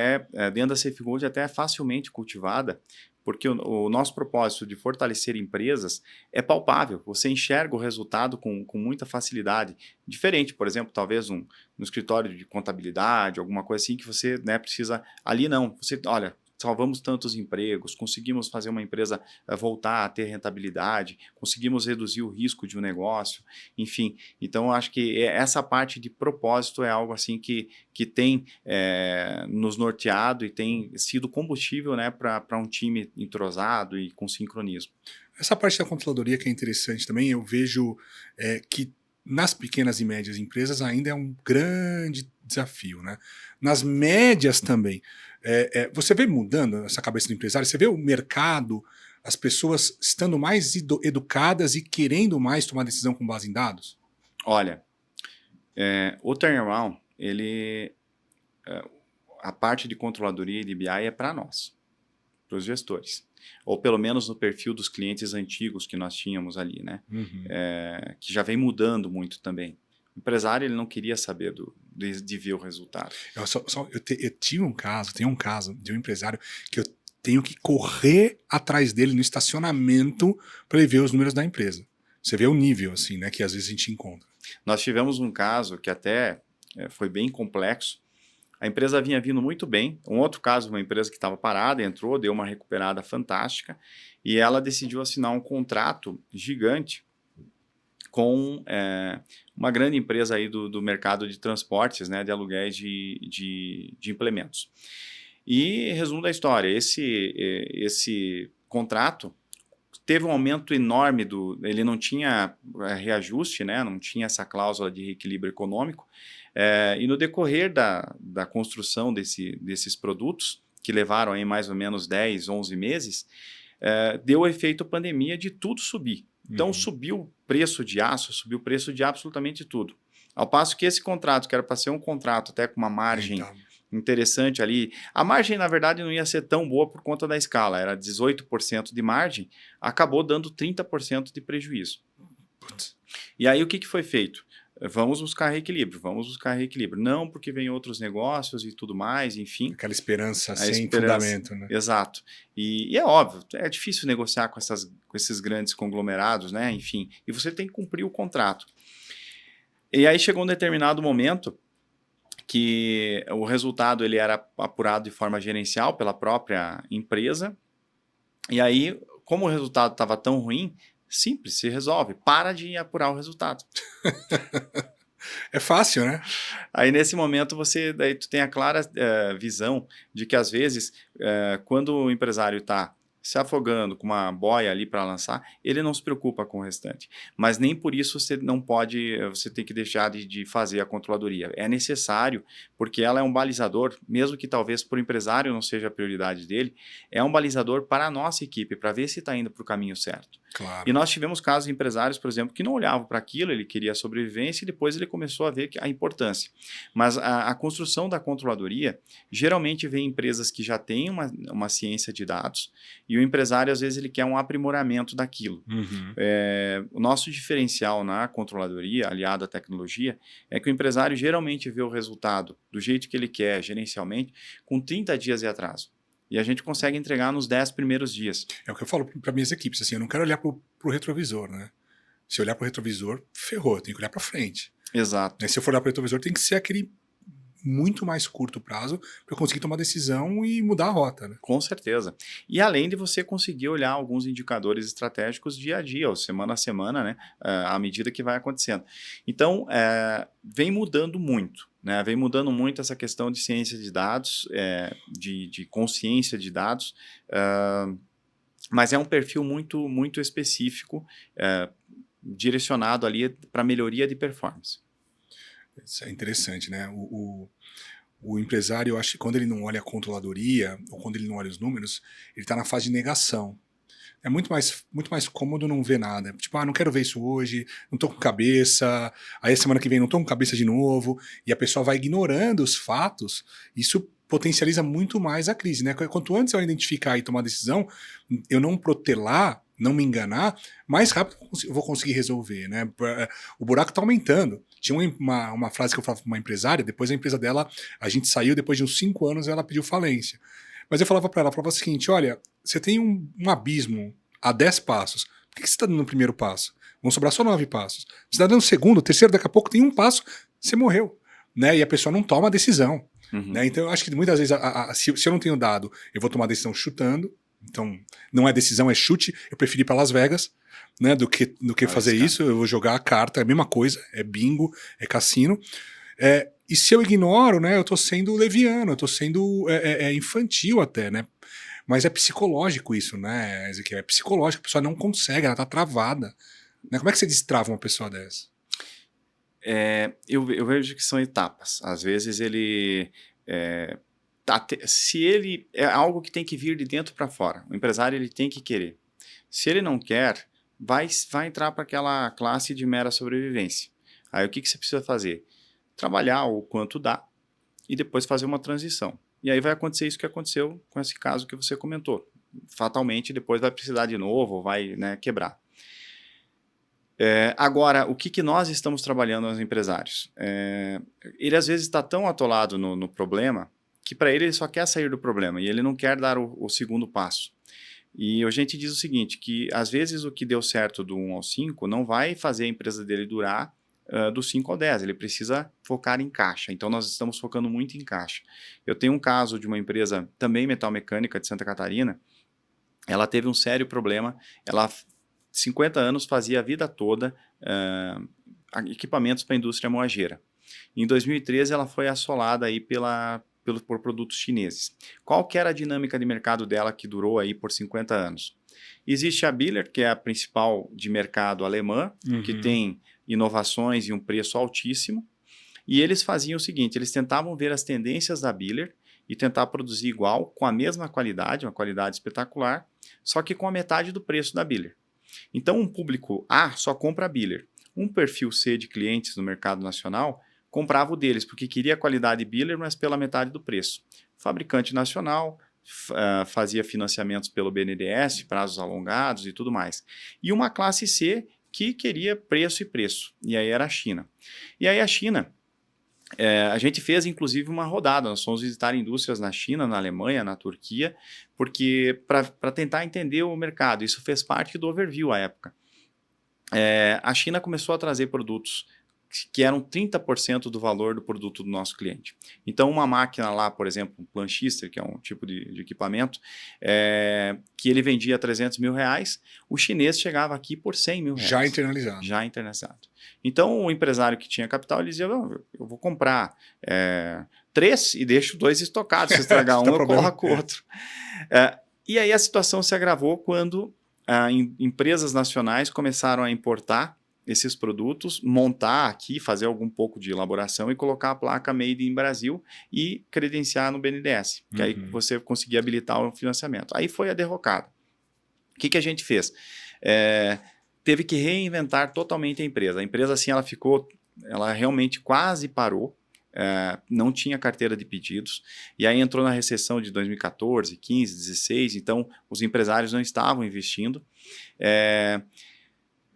dentro da Safe Gold até facilmente cultivada, porque o nosso propósito de fortalecer empresas é palpável. Você enxerga o resultado com muita facilidade. Diferente, por exemplo, talvez no escritório de contabilidade, alguma coisa assim que você, né, precisa... Ali não, você, olha, salvamos tantos empregos, conseguimos fazer uma empresa voltar a ter rentabilidade, conseguimos reduzir o risco de um negócio, enfim. Então, eu acho que essa parte de propósito é algo assim que tem nos norteado e tem sido combustível, né, para um time entrosado e com sincronismo.
Essa parte da controladoria que é interessante também, eu vejo que nas pequenas e médias empresas ainda é um grande desafio, né? Nas médias também. Você vê mudando essa cabeça do empresário, você vê o mercado, as pessoas estando mais educadas e querendo mais tomar decisão com base em dados?
Olha, o turnaround, a parte de controladoria e de BI é para nós, para os gestores. Ou pelo menos no perfil dos clientes antigos que nós tínhamos ali, né?
Uhum.
Que já vem mudando muito também. O empresário ele não queria saber de ver o resultado.
Eu tenho um caso de um empresário que eu tenho que correr atrás dele no estacionamento para ele ver os números da empresa. Você vê o nível, assim, né, que às vezes a gente encontra.
Nós tivemos um caso que até foi bem complexo. A empresa vinha vindo muito bem. Um outro caso, uma empresa que estava parada, entrou, deu uma recuperada fantástica e ela decidiu assinar um contrato gigante com uma grande empresa aí do mercado de transportes, né, de aluguéis de implementos. E, resumo da história, esse contrato teve um aumento enorme, ele não tinha reajuste, né, não tinha essa cláusula de reequilíbrio econômico, e no decorrer da construção desses produtos, que levaram aí mais ou menos 10, 11 meses, deu o efeito pandemia de tudo subir. Então, subiu o preço de aço, subiu o preço de absolutamente tudo. Ao passo que esse contrato, que era para ser um contrato até com uma margem interessante ali, a margem, na verdade, não ia ser tão boa por conta da escala, era 18% de margem, acabou dando 30% de prejuízo. E aí, o que foi feito? Vamos buscar reequilíbrio. Não, porque vem outros negócios e tudo mais, enfim.
Aquela esperança sem fundamento, né?
Exato. E é óbvio, é difícil negociar com esses grandes conglomerados, né? Enfim, e você tem que cumprir o contrato. E aí chegou um determinado momento que o resultado ele era apurado de forma gerencial pela própria empresa. E aí, como o resultado estava tão ruim, simples, se resolve. Para de apurar o resultado.
É fácil, né?
Aí, nesse momento, tu tem a clara visão de que, às vezes, quando o empresário está se afogando com uma boia ali para lançar, ele não se preocupa com o restante. Mas nem por isso você tem que deixar de fazer a controladoria. É necessário, porque ela é um balizador, mesmo que talvez para o empresário não seja a prioridade dele, é um balizador para a nossa equipe, para ver se está indo para o caminho certo.
Claro.
E nós tivemos casos de empresários, por exemplo, que não olhavam para aquilo, ele queria a sobrevivência e depois ele começou a ver a importância. Mas a construção da controladoria, geralmente vem empresas que já têm uma ciência de dados e o empresário, às vezes, ele quer um aprimoramento daquilo. O nosso diferencial na controladoria, aliado à tecnologia, é que o empresário geralmente vê o resultado do jeito que ele quer, gerencialmente, com 30 dias de atraso. E a gente consegue entregar nos 10 primeiros dias.
É o que eu falo para minhas equipes, assim, eu não quero olhar pro retrovisor, né? Se eu olhar pro retrovisor, ferrou, eu tenho que olhar para frente.
Exato.
Se eu for olhar pro retrovisor, tem que ser aquele muito mais curto prazo para eu conseguir tomar decisão e mudar a rota, né?
Com certeza. E além de você conseguir olhar alguns indicadores estratégicos dia a dia, ou semana a semana, né? À medida que vai acontecendo. Então, vem mudando muito. Né? Vem mudando muito essa questão de ciência de dados, de consciência de dados, mas é um perfil muito, muito específico, direcionado ali para melhoria de performance.
Isso é interessante, né? O empresário, eu acho que quando ele não olha a controladoria, ou quando ele não olha os números, ele está na fase de negação. É muito mais cômodo não ver nada. Tipo, não quero ver isso hoje, não tô com cabeça, aí semana que vem não tô com cabeça de novo, e a pessoa vai ignorando os fatos, isso potencializa muito mais a crise, né? Quanto antes eu identificar e tomar decisão, eu não protelar, não me enganar, mais rápido eu vou conseguir resolver, né? O buraco tá aumentando. Tinha uma frase que eu falava para uma empresária, depois a empresa dela, a gente saiu, depois de uns 5 anos ela pediu falência. Mas eu falava para ela, o seguinte, olha, você tem um abismo a 10 passos, por que você está dando o primeiro passo? Vão sobrar só 9 passos. Você está dando o segundo, o terceiro, daqui a pouco tem um passo, você morreu. Né? E a pessoa não toma a decisão. Né? Então, eu acho que muitas vezes, se eu não tenho dado, eu vou tomar a decisão chutando. Então, não é decisão, é chute. Eu prefiro ir para Las Vegas, né, do que fazer isso. Eu vou jogar a carta, é a mesma coisa, é bingo, é cassino. E se eu ignoro, né, eu tô sendo leviano, eu tô sendo infantil até, né? Mas é psicológico isso, né, Ezequiel? É psicológico, a pessoa não consegue, ela tá travada. Né? Como é que você destrava uma pessoa dessa?
Eu vejo que são etapas. Às vezes se ele é algo que tem que vir de dentro para fora, o empresário ele tem que querer. Se ele não quer, vai entrar para aquela classe de mera sobrevivência. Aí o que você precisa fazer? Trabalhar o quanto dá e depois fazer uma transição. E aí vai acontecer isso que aconteceu com esse caso que você comentou. Fatalmente depois vai precisar de novo, vai, né, quebrar. Agora, o que nós estamos trabalhando nos empresários? Ele às vezes está tão atolado no problema que para ele só quer sair do problema e ele não quer dar o segundo passo. E a gente diz o seguinte, que às vezes o que deu certo do 1 ao 5 não vai fazer a empresa dele durar do 5 ao 10, ele precisa focar em caixa. Então nós estamos focando muito em caixa. Eu tenho um caso de uma empresa também metalmecânica de Santa Catarina, ela teve um sério problema, ela 50 anos fazia a vida toda equipamentos para a indústria moageira. Em 2013 ela foi assolada aí por produtos chineses. Qual que era a dinâmica de mercado dela que durou aí por 50 anos? Existe a Biller, que é a principal de mercado alemã, que tem inovações e um preço altíssimo, e eles faziam o seguinte, eles tentavam ver as tendências da Biller e tentar produzir igual, com a mesma qualidade, uma qualidade espetacular, só que com a metade do preço da Biller. Então, um público A só compra a Biller. Um perfil C de clientes no mercado nacional comprava o deles, porque queria a qualidade Biller, mas pela metade do preço. Fabricante nacional, fazia financiamentos pelo BNDES, prazos alongados e tudo mais. E uma classe C que queria preço e preço. E aí era a China. E aí a China, a gente fez inclusive uma rodada, nós fomos visitar indústrias na China, na Alemanha, na Turquia, porque para tentar entender o mercado, isso fez parte do overview à época. A China começou a trazer produtos que eram 30% do valor do produto do nosso cliente. Então, uma máquina lá, por exemplo, um planchister, que é um tipo de equipamento, que ele vendia R$300 mil, o chinês chegava aqui por R$100 mil.
Já internalizado.
Já internalizado. Então, o empresário que tinha capital, ele dizia, eu vou comprar 3 e deixo 2 estocados. Se estragar um, eu corro com o outro. E aí a situação se agravou quando empresas nacionais começaram a importar esses produtos, montar aqui, fazer algum pouco de elaboração e colocar a placa Made in Brasil e credenciar no BNDES, que aí você conseguia habilitar o financiamento. Aí foi a derrocada. O que a gente fez? Teve que reinventar totalmente a empresa. A empresa, assim, ela realmente quase parou, não tinha carteira de pedidos, e aí entrou na recessão de 2014, 15, 16, então os empresários não estavam investindo.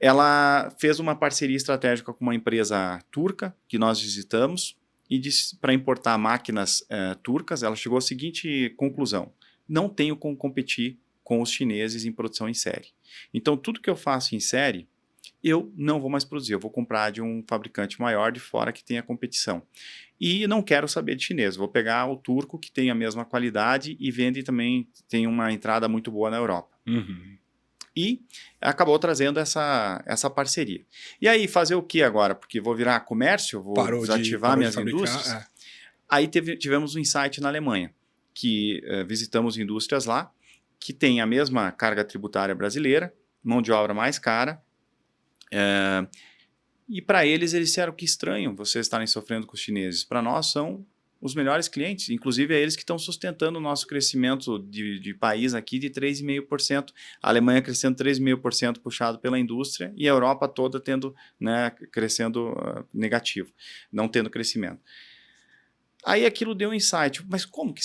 Ela fez uma parceria estratégica com uma empresa turca, que nós visitamos, e para importar máquinas turcas, ela chegou à seguinte conclusão: não tenho como competir com os chineses em produção em série. Então, tudo que eu faço em série, eu não vou mais produzir, eu vou comprar de um fabricante maior de fora que tenha competição. E não quero saber de chinês, vou pegar o turco que tem a mesma qualidade e vende também, tem uma entrada muito boa na Europa. E acabou trazendo essa parceria. E aí, fazer o que agora? Porque vou virar comércio, vou desativar minhas indústrias. Aí tivemos um insight na Alemanha, que visitamos indústrias lá, que tem a mesma carga tributária brasileira, mão de obra mais cara, e para eles disseram que estranho vocês estarem sofrendo com os chineses. Para nós são os melhores clientes, inclusive é eles que estão sustentando o nosso crescimento de país aqui de 3,5%, a Alemanha crescendo 3,5% puxado pela indústria e a Europa toda crescendo negativo, não tendo crescimento. Aí aquilo deu um insight, mas como que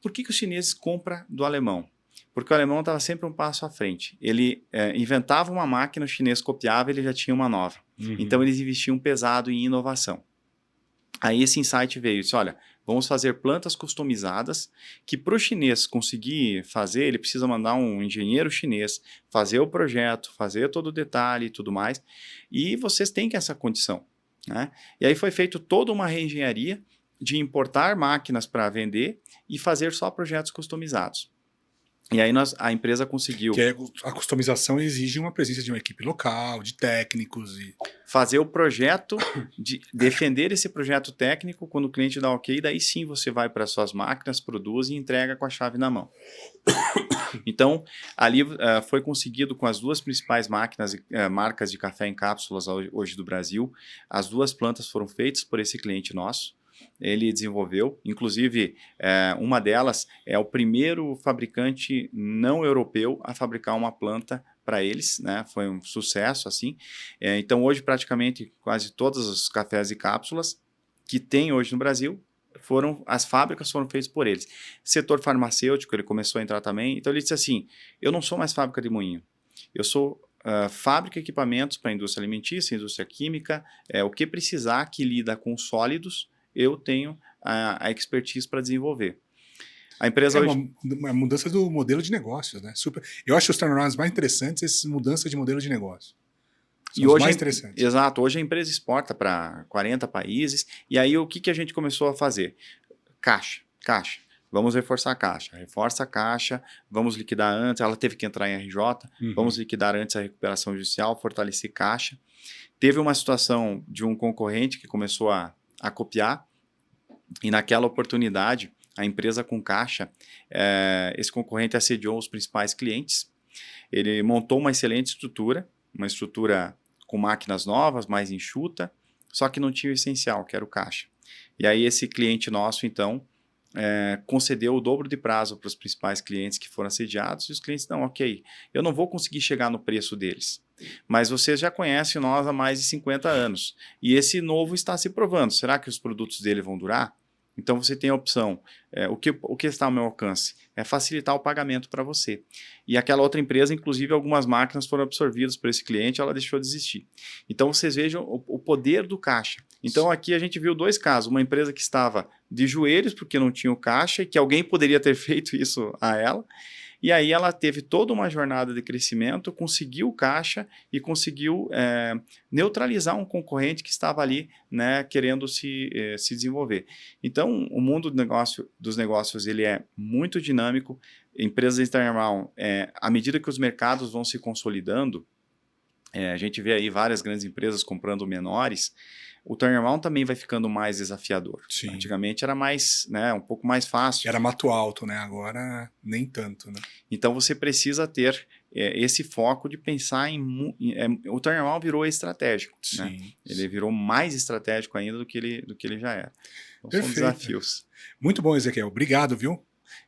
por que os chineses compram do alemão? Porque o alemão estava sempre um passo à frente. Ele inventava uma máquina, o chinês copiava, ele já tinha uma nova. Então eles investiam pesado em inovação. Aí esse insight veio, disse, olha, vamos fazer plantas customizadas que para o chinês conseguir fazer, ele precisa mandar um engenheiro chinês, fazer o projeto, fazer todo o detalhe e tudo mais, e vocês têm que essa condição. Né? E aí foi feito toda uma reengenharia, de importar máquinas para vender e fazer só projetos customizados. E aí a empresa conseguiu
a customização exige uma presença de uma equipe local, de técnicos e
fazer o projeto, defender esse projeto técnico. Quando o cliente dá ok, daí sim você vai para suas máquinas, produz e entrega com a chave na mão. Então, ali foi conseguido com as duas principais marcas de café em cápsulas hoje do Brasil. As duas plantas foram feitas por esse cliente nosso. Ele desenvolveu, inclusive uma delas é o primeiro fabricante não europeu a fabricar uma planta para eles, né? Foi um sucesso assim. Então hoje praticamente quase todos os cafés e cápsulas que tem hoje no Brasil as fábricas foram feitas por eles. Setor farmacêutico ele começou a entrar também. Então ele disse assim: eu não sou mais fábrica de moinho, eu sou fábrica de equipamentos para a indústria alimentícia, indústria química, o que precisar que lida com sólidos. Eu tenho a expertise para desenvolver. A empresa hoje...
uma mudança do modelo de negócios, né? Eu acho os turnarounds mais interessantes essas mudanças de modelo de negócio. São os mais interessantes.
Exato. Hoje a empresa exporta para 40 países. E aí o que a gente começou a fazer? Caixa. Vamos reforçar a caixa. Reforça a caixa, vamos liquidar antes. Ela teve que entrar em RJ. Vamos liquidar antes a recuperação judicial, fortalecer caixa. Teve uma situação de um concorrente que começou a copiar, e naquela oportunidade, a empresa com caixa, esse concorrente assediou os principais clientes, ele montou uma excelente estrutura, uma estrutura com máquinas novas, mais enxuta, só que não tinha o essencial, que era o caixa. E aí esse cliente nosso, então, concedeu o dobro de prazo para os principais clientes que foram assediados, e os clientes, não, ok, eu não vou conseguir chegar no preço deles, mas vocês já conhecem nós há mais de 50 anos, e esse novo está se provando, será que os produtos dele vão durar? Então você tem a opção, o que está ao meu alcance? É facilitar o pagamento para você. E aquela outra empresa, inclusive algumas máquinas foram absorvidas por esse cliente, ela deixou de existir. Então vocês vejam o poder do caixa. Então aqui a gente viu dois casos, uma empresa que estava de joelhos porque não tinha o caixa e que alguém poderia ter feito isso a ela, e aí ela teve toda uma jornada de crescimento, conseguiu o caixa e conseguiu neutralizar um concorrente que estava ali, né, querendo se desenvolver. Então o mundo dos negócios ele é muito dinâmico. Empresas de turnaround, à medida que os mercados vão se consolidando, a gente vê aí várias grandes empresas comprando menores, o turnaround também vai ficando mais desafiador.
Sim.
Antigamente era mais, né, um pouco mais fácil.
Era mato alto, né? Agora nem tanto, né?
Então você precisa ter esse foco de pensar o turnaround virou estratégico.
Sim.
Né? Ele virou mais estratégico ainda do que ele já era. Então,
Perfeito.
são desafios.
Muito bom, Ezequiel. Obrigado, viu?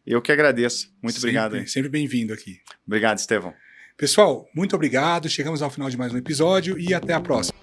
Eu que agradeço. Muito obrigado. Aí.
Sempre bem-vindo aqui.
Obrigado, Estevão.
Pessoal, muito obrigado. Chegamos ao final de mais um episódio e até a próxima.